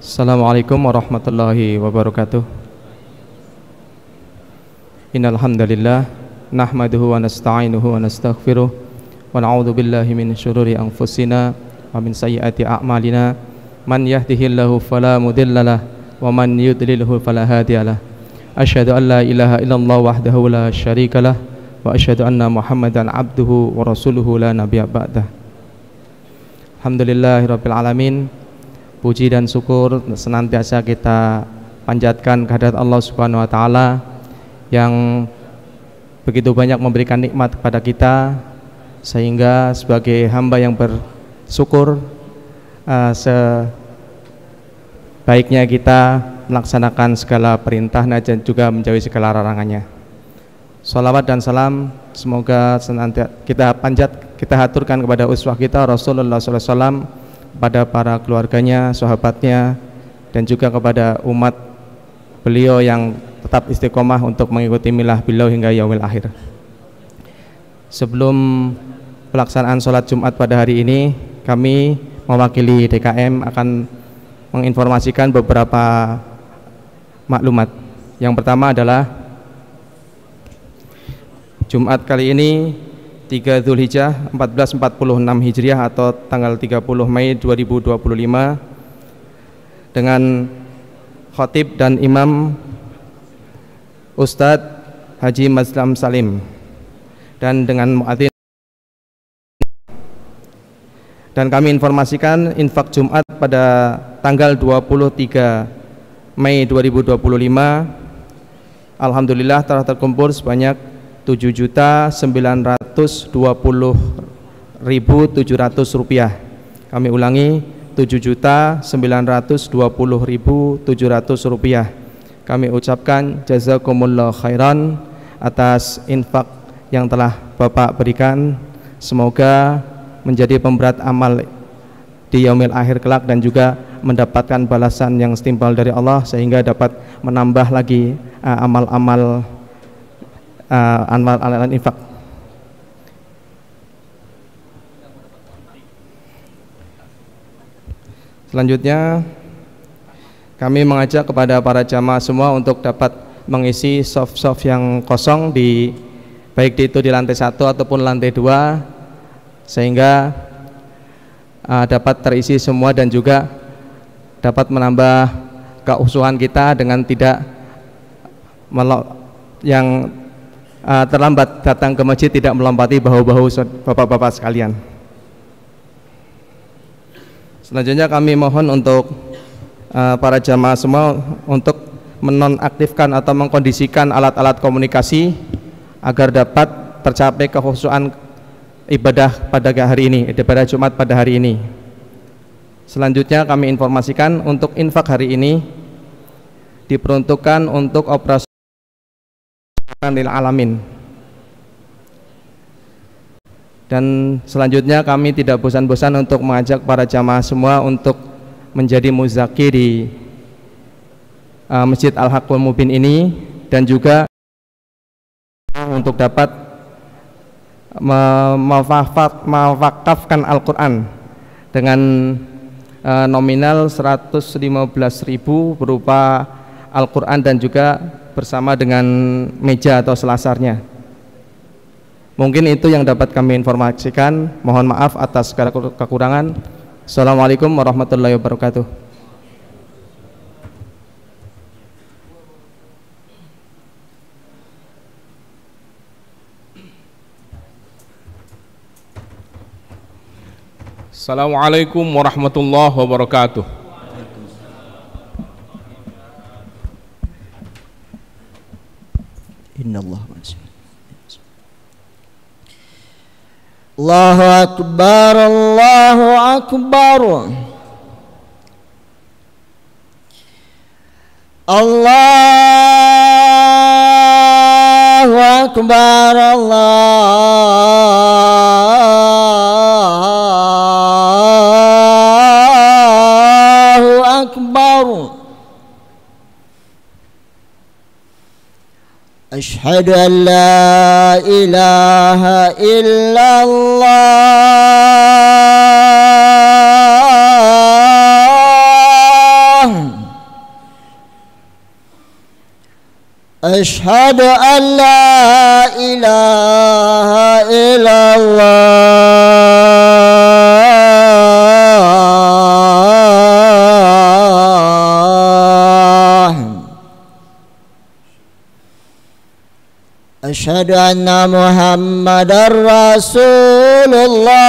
Assalamualaikum warahmatullahi wabarakatuh. Innal hamdalillah nahmaduhu wa nasta'inuhu wa nastaghfiruh wa na'udzu billahi min syururi anfusina wa min sayyiati a'malina. Man yahdihillahu fala mudhillalah wa man yudlilhu fala hadiyalah. Asyhadu an la ilaha illallah wahdahu la syarikalah wa asyhadu anna Muhammadan abduhu wa rasuluhu la nabiyya ba'dah. Alhamdulillahirabbil alamin. Puji dan syukur senantiasa kita panjatkan kehadirat Allah Subhanahu wa taala yang begitu banyak memberikan nikmat kepada kita, sehingga sebagai hamba yang bersyukur sebaiknya kita melaksanakan segala perintahnya dan juga menjauhi segala larangannya. Salawat dan salam semoga senantiasa kita haturkan kepada uswah kita Rasulullah SAW, pada para keluarganya, sahabatnya, dan juga kepada umat beliau yang tetap istiqomah untuk mengikuti milah beliau hingga yaumil akhir. Sebelum pelaksanaan sholat Jumat pada hari ini, kami mewakili DKM akan menginformasikan beberapa maklumat. Yang pertama adalah Jumat kali ini 3 Dzulhijjah 1446 Hijriah atau tanggal 30 Mei 2025 dengan khatib dan imam Ustadz Haji Mazlam Salim dan dengan muadzin. Dan kami informasikan infak Jumat pada tanggal 23 Mei 2025 alhamdulillah telah terkumpul sebanyak 7.920.700 rupiah. Kami ulangi, 7.920.700 rupiah. Kami ucapkan jazakumullah khairan atas infak yang telah Bapak berikan. Semoga menjadi pemberat amal di yaumil akhir kelak dan juga mendapatkan balasan yang setimpal dari Allah, sehingga dapat menambah lagi amal-amal infak. Selanjutnya kami mengajak kepada para jamaah semua untuk dapat mengisi soft yang kosong baik itu di lantai 1 ataupun lantai 2, sehingga dapat terisi semua dan juga dapat menambah keusuhan kita dengan tidak yang terlambat datang ke masjid, tidak melompati bahu-bahu bapak-bapak sekalian. Selanjutnya kami mohon untuk para jamaah semua untuk menonaktifkan atau mengkondisikan alat-alat komunikasi agar dapat tercapai kekhusyuan ibadah pada hari ini, pada Jumat pada hari ini. Selanjutnya kami informasikan untuk infak hari ini diperuntukkan untuk operasi lil alamin. Dan selanjutnya kami tidak bosan-bosan untuk mengajak para jamaah semua untuk menjadi muzaki di Masjid Al-Haqqul Mubin ini, dan juga untuk dapat mewakafkan Al-Quran dengan nominal 115.000 berupa Al-Quran dan juga bersama dengan meja atau selasarnya. Mungkin itu yang dapat kami informasikan. Mohon maaf atas segala kekurangan. Assalamualaikum warahmatullahi wabarakatuh. Assalamualaikum warahmatullahi wabarakatuh. Innallah Allahu akbar, Allahu akbar, Allahu akbar, Allahu akbar. Asyhadu an la ilaha illallah أشهد أن لا إله إلا الله أشهد أن محمدا رسول الله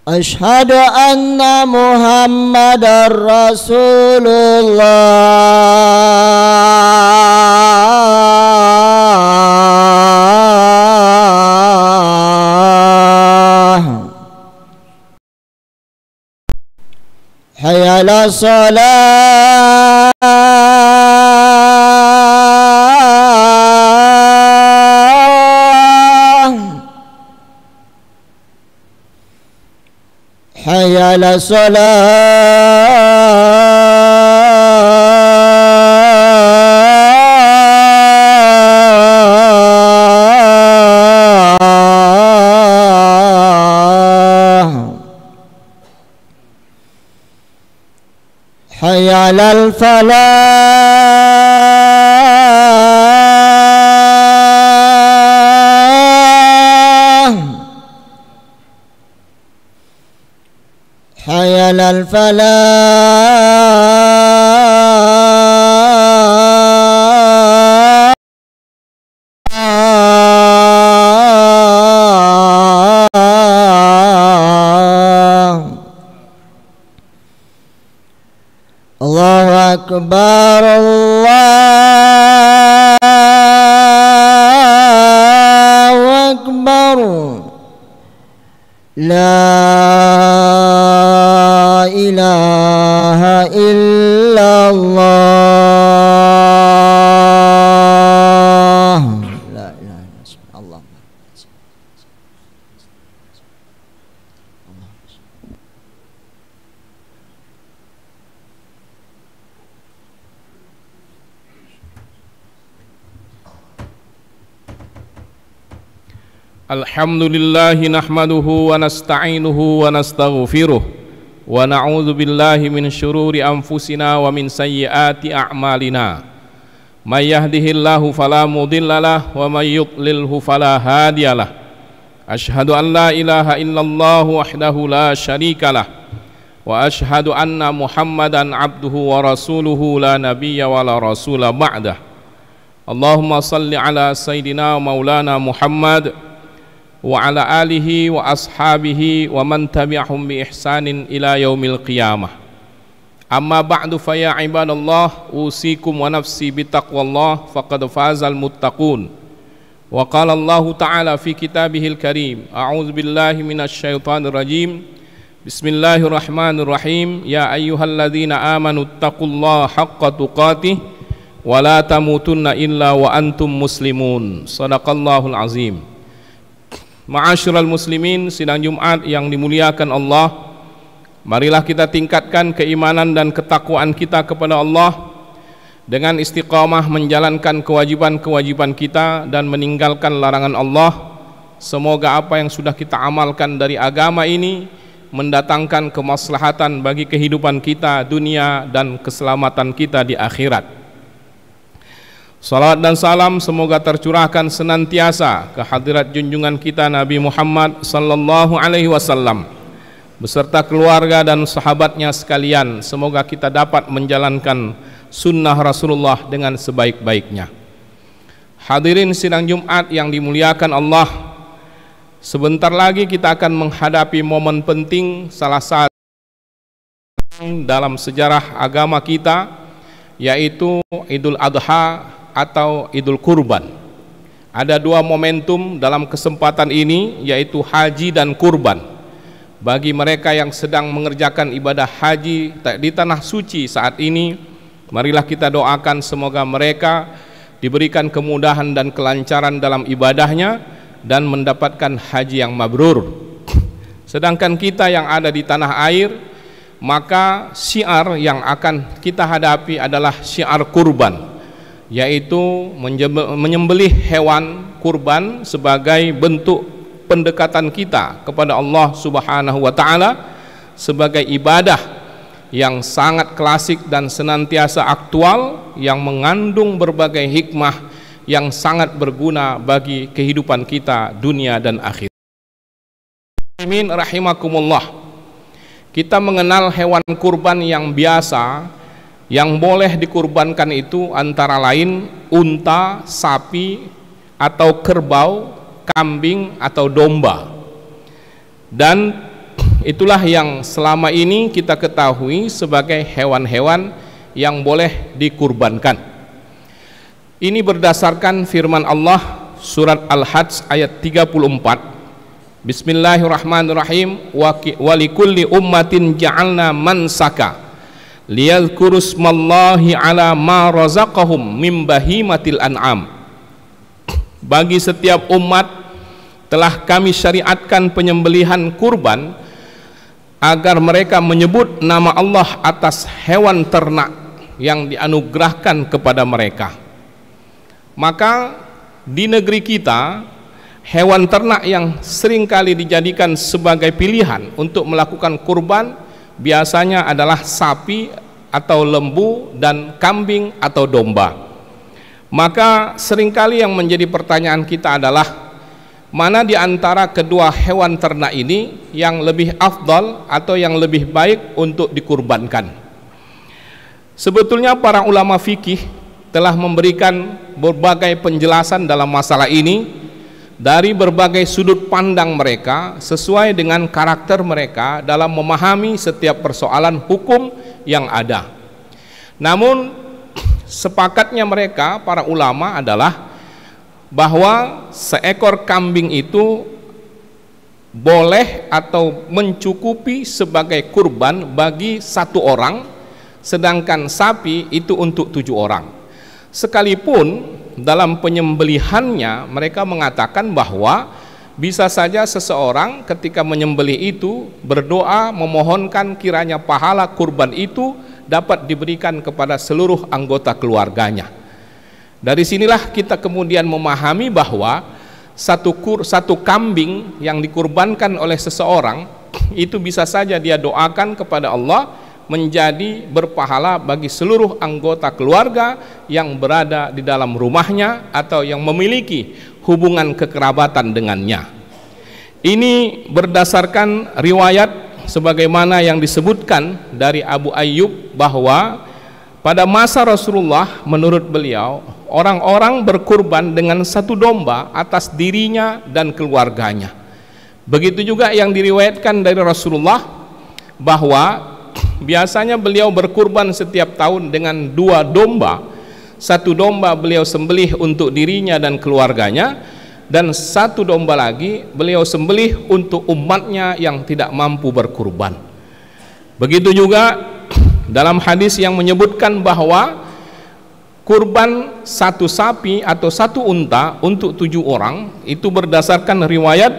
أشهد أن محمدا رسول الله حي على الصلاة حي على الصلاة حي على الفلاح حي على الفلاح الله أكبر الله أكبر لا إله إلا الله لا إله إلا الله Alhamdulillahi nahmaduhu wa nasta'inuhu wa nastaghfiruh wa na'udzu billahi min syururi anfusina wa min sayyiati a'malina. May yahdihillahu fala mudhillalah wa may yudlilhu fala hadiyalah. Asyhadu an la ilaha illallah wahdahu la syarikalah wa asyhadu anna Muhammadan abduhu wa rasuluhu la nabiyya wa la rasula ba'dah. Allahumma salli ala sayyidina maulana Muhammad wa ala alihi wa ashabihi wa man tabi'ahum bi ihsanin ila yaumil qiyamah. Amma ba'du fa ya ibadallah usikum wa nafsi bi taqwallah faqad fazal muttaqun. Wa qala Allah ta'ala fi kitabihil karim a'udzu billahi minasy syaithanir rajim. Bismillahirrahmanirrahim. Ya ayyuhalladzina amanu taqullaha haqqa tuqatih wa la tamutunna illa wa antum muslimun. Shadaqallahul azim. Ma'asyiral muslimin, sidang Jumat yang dimuliakan Allah, marilah kita tingkatkan keimanan dan ketakwaan kita kepada Allah dengan istiqamah menjalankan kewajiban-kewajiban kita dan meninggalkan larangan Allah. Semoga apa yang sudah kita amalkan dari agama ini mendatangkan kemaslahatan bagi kehidupan kita dunia dan keselamatan kita di akhirat. Salawat dan salam semoga tercurahkan senantiasa ke hadirat junjungan kita Nabi Muhammad sallallahu alaihi wasallam beserta keluarga dan sahabatnya sekalian. Semoga kita dapat menjalankan sunnah Rasulullah dengan sebaik-baiknya. Hadirin sidang Jumat yang dimuliakan Allah, sebentar lagi kita akan menghadapi momen penting salah satu dalam sejarah agama kita, yaitu Idul Adha atau Idul Kurban. Ada dua momentum dalam kesempatan ini, yaitu haji dan kurban. Bagi mereka yang sedang mengerjakan ibadah haji di tanah suci saat ini, marilah kita doakan semoga mereka diberikan kemudahan dan kelancaran dalam ibadahnya dan mendapatkan haji yang mabrur. Sedangkan kita yang ada di tanah air, maka syiar yang akan kita hadapi adalah syiar kurban, yaitu menyembelih hewan kurban sebagai bentuk pendekatan kita kepada Allah Subhanahu wa taala sebagai ibadah yang sangat klasik dan senantiasa aktual, yang mengandung berbagai hikmah yang sangat berguna bagi kehidupan kita dunia dan akhirat. Amin rahimakumullah. Kita mengenal hewan kurban yang biasa yang boleh dikurbankan itu antara lain unta, sapi, atau kerbau, kambing, atau domba. Dan itulah yang selama ini kita ketahui sebagai hewan-hewan yang boleh dikurbankan. Ini berdasarkan firman Allah surat Al-Hajj ayat 34. Bismillahirrahmanirrahim. Wa likulli ummatin ja'alna mansaka liyadhkuru smallahi ala ma razaqahum min bahimatil an'am. Bagi setiap umat telah kami syariatkan penyembelihan kurban agar mereka menyebut nama Allah atas hewan ternak yang dianugerahkan kepada mereka. Maka di negeri kita hewan ternak yang seringkali dijadikan sebagai pilihan untuk melakukan kurban biasanya adalah sapi atau lembu dan kambing atau domba. Maka seringkali yang menjadi pertanyaan kita adalah mana di antara kedua hewan ternak ini yang lebih afdal atau yang lebih baik untuk dikurbankan. Sebetulnya para ulama fikih telah memberikan berbagai penjelasan dalam masalah ini dari berbagai sudut pandang mereka sesuai dengan karakter mereka dalam memahami setiap persoalan hukum yang ada. Namun sepakatnya mereka para ulama adalah bahwa seekor kambing itu boleh atau mencukupi sebagai kurban bagi 1 orang, sedangkan sapi itu untuk 7 orang. Sekalipun dalam penyembelihannya mereka mengatakan bahwa bisa saja seseorang ketika menyembelih itu berdoa memohonkan kiranya pahala kurban itu dapat diberikan kepada seluruh anggota keluarganya. Dari sinilah kita kemudian memahami bahwa satu kambing yang dikurbankan oleh seseorang itu bisa saja dia doakan kepada Allah menjadi berpahala bagi seluruh anggota keluarga yang berada di dalam rumahnya atau yang memiliki hubungan kekerabatan dengannya. Ini berdasarkan riwayat sebagaimana yang disebutkan dari Abu Ayyub bahwa pada masa Rasulullah menurut beliau orang-orang berkurban dengan 1 domba atas dirinya dan keluarganya. Begitu juga yang diriwayatkan dari Rasulullah bahwa biasanya beliau berkurban setiap tahun dengan 2 domba. 1 domba beliau sembelih untuk dirinya dan keluarganya, dan 1 domba lagi beliau sembelih untuk umatnya yang tidak mampu berkurban. Begitu juga dalam hadis yang menyebutkan bahwa kurban 1 sapi atau 1 unta untuk 7 orang itu berdasarkan riwayat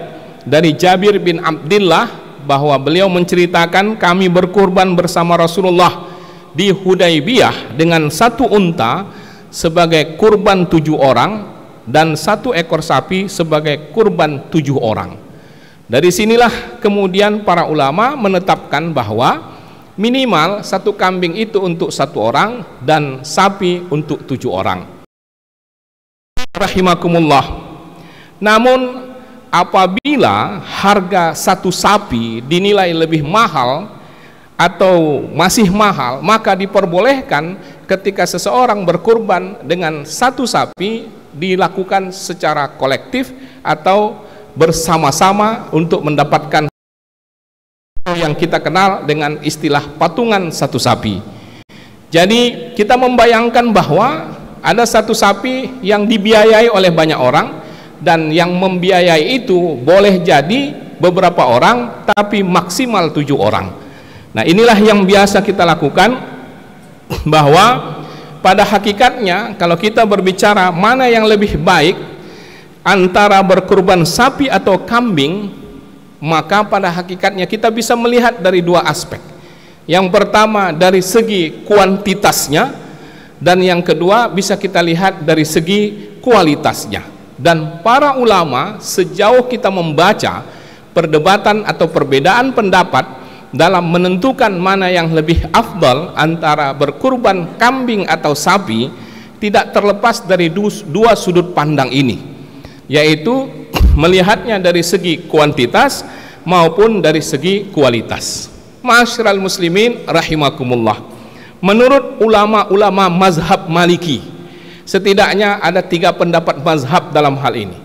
dari Jabir bin Abdillah bahwa beliau menceritakan kami berkurban bersama Rasulullah di Hudaybiyah dengan 1 unta sebagai kurban 7 orang dan 1 ekor sapi sebagai kurban 7 orang. Dari sinilah kemudian para ulama menetapkan bahwa minimal 1 kambing itu untuk 1 orang dan sapi untuk 7 orang. Rahimakumullah. Namun apabila harga 1 sapi dinilai lebih mahal atau masih mahal, maka diperbolehkan ketika seseorang berkurban dengan 1 sapi dilakukan secara kolektif atau bersama-sama untuk mendapatkan yang kita kenal dengan istilah patungan 1 sapi. Jadi kita membayangkan bahwa ada 1 sapi yang dibiayai oleh banyak orang, dan yang membiayai itu boleh jadi beberapa orang tapi maksimal 7 orang. Nah, inilah yang biasa kita lakukan, bahwa pada hakikatnya kalau kita berbicara mana yang lebih baik antara berkurban sapi atau kambing, maka pada hakikatnya kita bisa melihat dari 2 aspek. Yang pertama dari segi kuantitasnya, dan yang kedua bisa kita lihat dari segi kualitasnya. Dan para ulama sejauh kita membaca perdebatan atau perbedaan pendapat dalam menentukan mana yang lebih afdal antara berkurban kambing atau sapi, tidak terlepas dari dua sudut pandang ini, yaitu melihatnya dari segi kuantitas maupun dari segi kualitas. Ma'asyiral muslimin rahimakumullah, menurut ulama-ulama mazhab Maliki, setidaknya ada 3 pendapat mazhab dalam hal ini.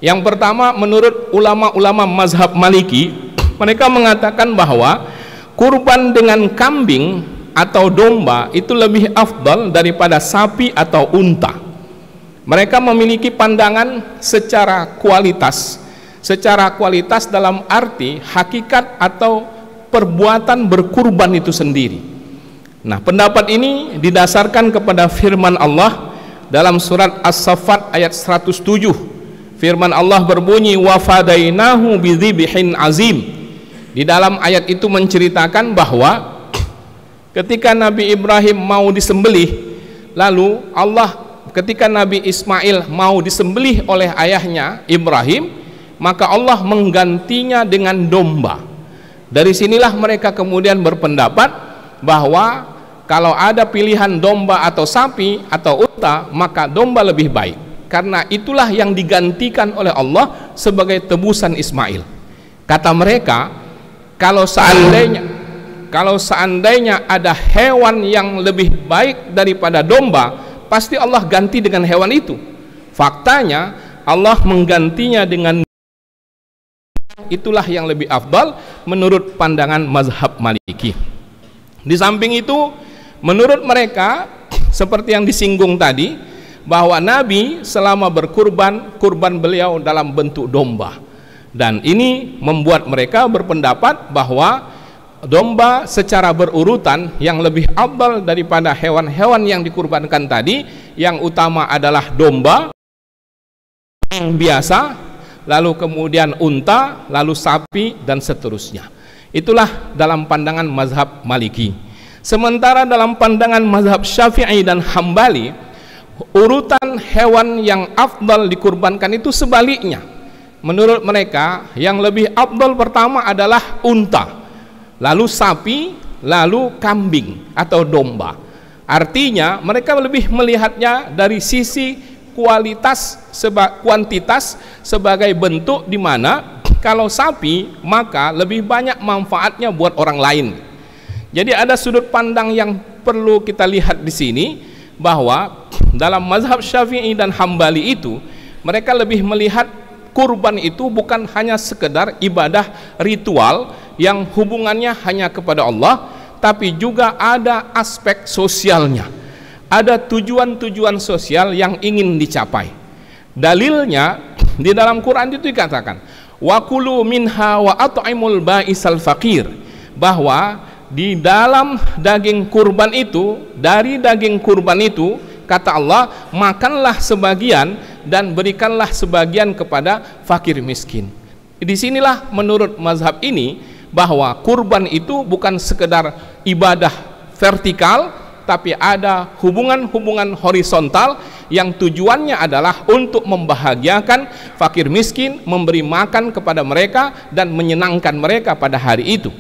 Yang pertama, menurut ulama-ulama mazhab Maliki, mereka mengatakan bahwa kurban dengan kambing atau domba itu lebih afdal daripada sapi atau unta. Mereka memiliki pandangan secara kualitas dalam arti hakikat atau perbuatan berkurban itu sendiri. Nah, pendapat ini didasarkan kepada firman Allah dalam surat As-Saffat ayat 107. Firman Allah berbunyi, wa fadainahu bidzibhin azim. Di dalam ayat itu menceritakan bahwa ketika Nabi Ibrahim mau disembelih, lalu ketika Nabi Ismail mau disembelih oleh ayahnya Ibrahim, maka Allah menggantinya dengan domba. Dari sinilah mereka kemudian berpendapat bahwa kalau ada pilihan domba atau sapi atau unta, maka domba lebih baik, karena itulah yang digantikan oleh Allah sebagai tebusan Ismail. Kata mereka, kalau seandainya ada hewan yang lebih baik daripada domba, pasti Allah ganti dengan hewan itu. Faktanya Allah menggantinya dengan, itulah yang lebih afdal menurut pandangan mazhab Maliki. Di samping itu, menurut mereka, seperti yang disinggung tadi, bahwa Nabi selama berkurban, kurban beliau dalam bentuk domba, dan ini membuat mereka berpendapat bahwa domba secara berurutan yang lebih afdal daripada hewan-hewan yang dikurbankan tadi. Yang utama adalah domba yang biasa, lalu kemudian unta, lalu sapi, dan seterusnya. Itulah dalam pandangan mazhab Maliki. Sementara dalam pandangan mazhab Syafi'i dan Hambali, urutan hewan yang afdal dikurbankan itu sebaliknya. Menurut mereka, yang lebih afdal pertama adalah unta, lalu sapi, lalu kambing atau domba. Artinya mereka lebih melihatnya dari sisi kuantitas sebagai bentuk, di mana kalau sapi maka lebih banyak manfaatnya buat orang lain. Jadi ada sudut pandang yang perlu kita lihat di sini, bahwa dalam mazhab Syafi'i dan Hambali itu mereka lebih melihat kurban itu bukan hanya sekedar ibadah ritual yang hubungannya hanya kepada Allah, tapi juga ada aspek sosialnya, ada tujuan-tujuan sosial yang ingin dicapai. Dalilnya di dalam Quran itu dikatakan, wa kulu minha wa at'imul ba'isal faqir, bahwa di dalam daging kurban itu, dari daging kurban itu, kata Allah, makanlah sebagian dan berikanlah sebagian kepada fakir miskin. Disinilah menurut mazhab ini bahwa kurban itu bukan sekedar ibadah vertikal, tapi ada hubungan-hubungan horizontal yang tujuannya adalah untuk membahagiakan fakir miskin, memberi makan kepada mereka dan menyenangkan mereka pada hari itu.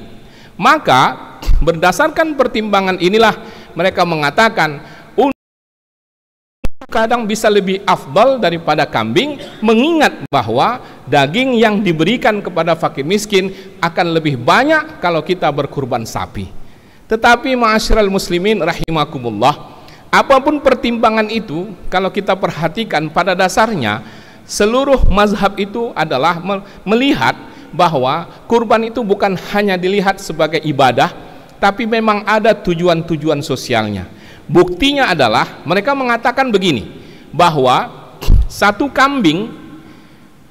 Maka berdasarkan pertimbangan inilah mereka mengatakan kadang bisa lebih afdal daripada kambing, mengingat bahwa daging yang diberikan kepada fakir miskin akan lebih banyak kalau kita berkurban sapi. Tetapi ma'asyiral muslimin rahimakumullah, apapun pertimbangan itu, kalau kita perhatikan pada dasarnya seluruh mazhab itu adalah melihat bahwa kurban itu bukan hanya dilihat sebagai ibadah, tapi memang ada tujuan-tujuan sosialnya. Buktinya adalah mereka mengatakan begini, bahwa satu kambing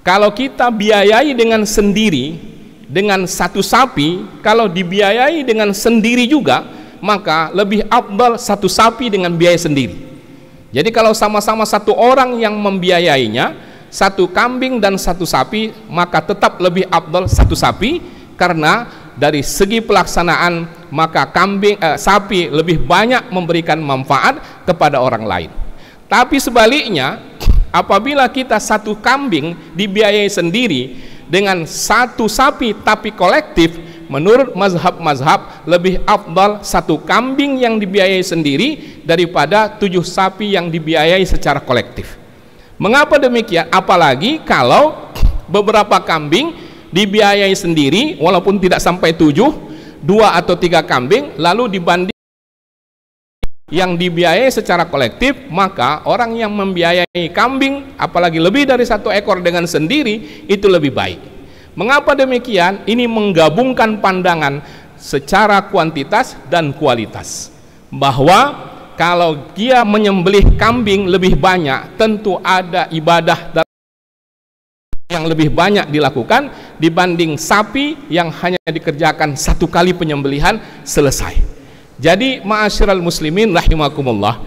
kalau kita biayai dengan sendiri, dengan satu sapi kalau dibiayai dengan sendiri juga, maka lebih afdal satu sapi dengan biaya sendiri. Jadi kalau sama-sama satu orang yang membiayainya, satu kambing dan satu sapi, maka tetap lebih afdal satu sapi, karena dari segi pelaksanaan maka sapi lebih banyak memberikan manfaat kepada orang lain. Tapi sebaliknya, apabila kita satu kambing dibiayai sendiri dengan satu sapi tapi kolektif, menurut mazhab-mazhab lebih afdal satu kambing yang dibiayai sendiri daripada 7 sapi yang dibiayai secara kolektif. Mengapa demikian? Apalagi kalau beberapa kambing dibiayai sendiri walaupun tidak sampai 7, 2 atau 3 kambing, lalu dibanding yang dibiayai secara kolektif, maka orang yang membiayai kambing apalagi lebih dari 1 ekor dengan sendiri itu lebih baik. Mengapa demikian? Ini menggabungkan pandangan secara kuantitas dan kualitas, bahwa kalau dia menyembelih kambing lebih banyak, tentu ada ibadah yang lebih banyak dilakukan dibanding sapi yang hanya dikerjakan 1 kali penyembelihan selesai. Jadi ma'asyiral muslimin rahimakumullah,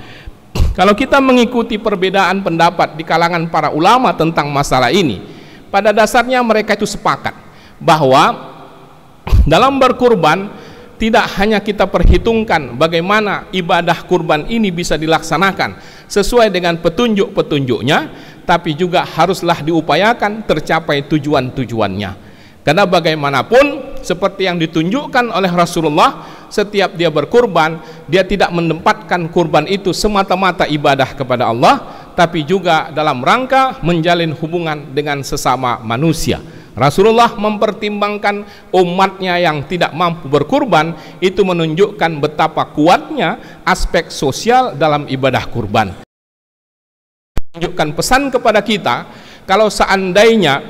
kalau kita mengikuti perbedaan pendapat di kalangan para ulama tentang masalah ini, pada dasarnya mereka itu sepakat bahwa dalam berkurban tidak hanya kita perhitungkan bagaimana ibadah kurban ini bisa dilaksanakan sesuai dengan petunjuk-petunjuknya, tapi juga haruslah diupayakan tercapai tujuan-tujuannya. Karena bagaimanapun seperti yang ditunjukkan oleh Rasulullah, setiap dia berkurban, dia tidak menempatkan kurban itu semata-mata ibadah kepada Allah, tapi juga dalam rangka menjalin hubungan dengan sesama manusia. Rasulullah mempertimbangkan umatnya yang tidak mampu berkurban, itu menunjukkan betapa kuatnya aspek sosial dalam ibadah kurban. Menunjukkan pesan kepada kita, kalau seandainya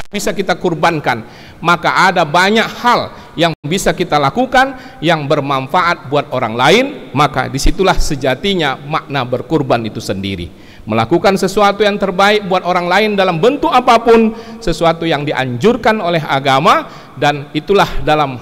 bisa kita kurbankan, maka ada banyak hal yang bisa kita lakukan yang bermanfaat buat orang lain, maka disitulah sejatinya makna berkurban itu sendiri. Melakukan sesuatu yang terbaik buat orang lain dalam bentuk apapun, sesuatu yang dianjurkan oleh agama, dan itulah dalam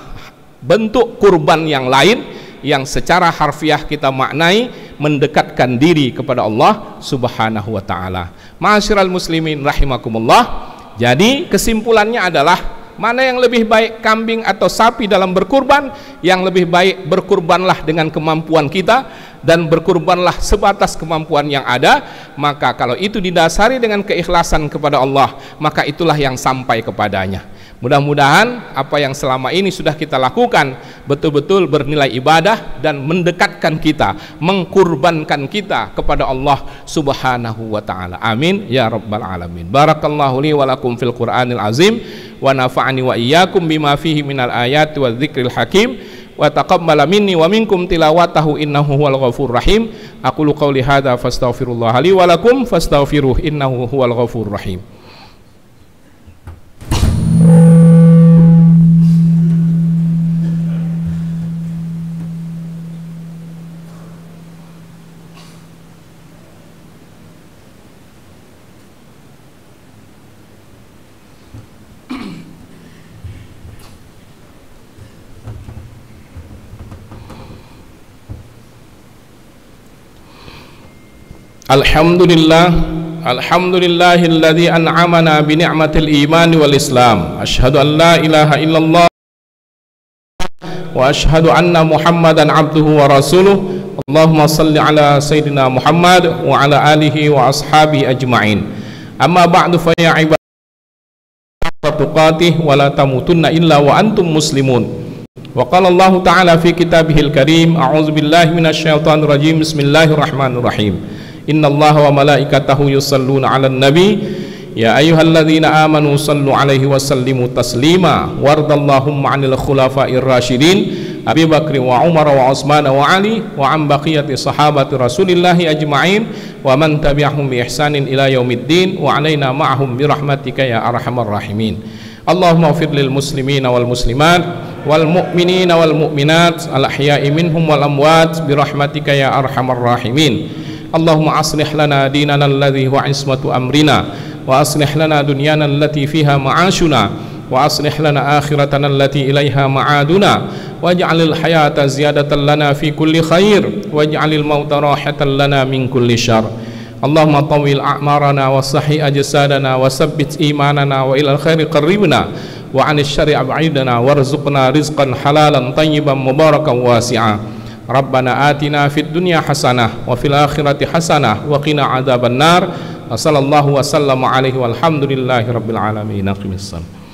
bentuk kurban yang lain yang secara harfiah kita maknai mendekatkan diri kepada Allah Subhanahu wa ta'ala. Ma'asyiral muslimin rahimakumullah, jadi kesimpulannya adalah mana yang lebih baik, kambing atau sapi dalam berkurban? Yang lebih baik berkurbanlah dengan kemampuan kita, dan berkurbanlah sebatas kemampuan yang ada. Maka kalau itu didasari dengan keikhlasan kepada Allah, maka itulah yang sampai kepadanya. Mudah-mudahan apa yang selama ini sudah kita lakukan betul-betul bernilai ibadah dan mendekatkan kita, mengkurbankan kita kepada Allah Subhanahu wa ta'ala. Amin ya rabbal alamin. Barakallahu li wa lakum fil Qur'anil azim, wa nafa'ani wa iyyakum bima fihi minal ayati wa dzikril hakim, wa taqabbala minni wa minkum tilawatahu innahu huwal ghafurur rahim. Aqulu qawli hadza fastaghfirullah li wa lakum fastaghfiruh innahu huwal ghafurur rahim. Alhamdulillahilladzi an'amana bi ni'matil iman wal islam. Asyhadu an la ilaha illallah wa asyhadu anna Muhammadan abduhu wa rasuluh. Allahumma salli ala sayyidina Muhammad wa ala alihi wa ashabihi ajma'in. Amma ba'du fa ya ibadallah tuqatih wa la tamutunna illa wa antum muslimun. Wa qala Allah ta'ala fi kitabihil karim, a'udzu billahi minasyaitonir rajim, bismillahirrahmanirrahim. Innallaha wa malaikatahu yusalluna 'alan nabi ya ayyuhalladzina amanu sallu 'alaihi wa sallimu taslima. Wardallahumma 'anil khulafa'ir rasyidin Abi Bakr wa Umar wa Utsman wa Ali wa 'an baqiyati sahabati Rasulillahi ajma'in wa man tabi'ahum bi ihsanin ila yaumiddin wa 'alaina ma'ahum bi rahmatika ya arhamar rahimin. Allahumma ighfir lil muslimina wal muslimat wal mu'minina wal mu'minat al ahya'i minhum wal amwat bi rahmatika ya arhamar rahimin. Allahumma aslih lana dinana alladhi huwa ismatu amrina wa aslih lana dunyana allati fiha ma'ashuna wa aslih lana akhiratana allati ilaiha ma'aduna waj'alil hayata ziyadatan lana fi kulli khair waj'alil mauta rahatan lana min kulli syarr. Allahumma tawil a'marana wa sahih ajsadana wa sabbit imanana wa ilal khairi qarribna wa 'anil syarri ab'idna warzuqna rizqan halalan tayyiban mubarakan wasi'a. Rabbana atina fid dunya hasanah wa fil akhirati hasanah wa qina adzabannar. Wassallallahu wasallam alaihi walhamdulillahi rabbil alamin. Aqimissalam.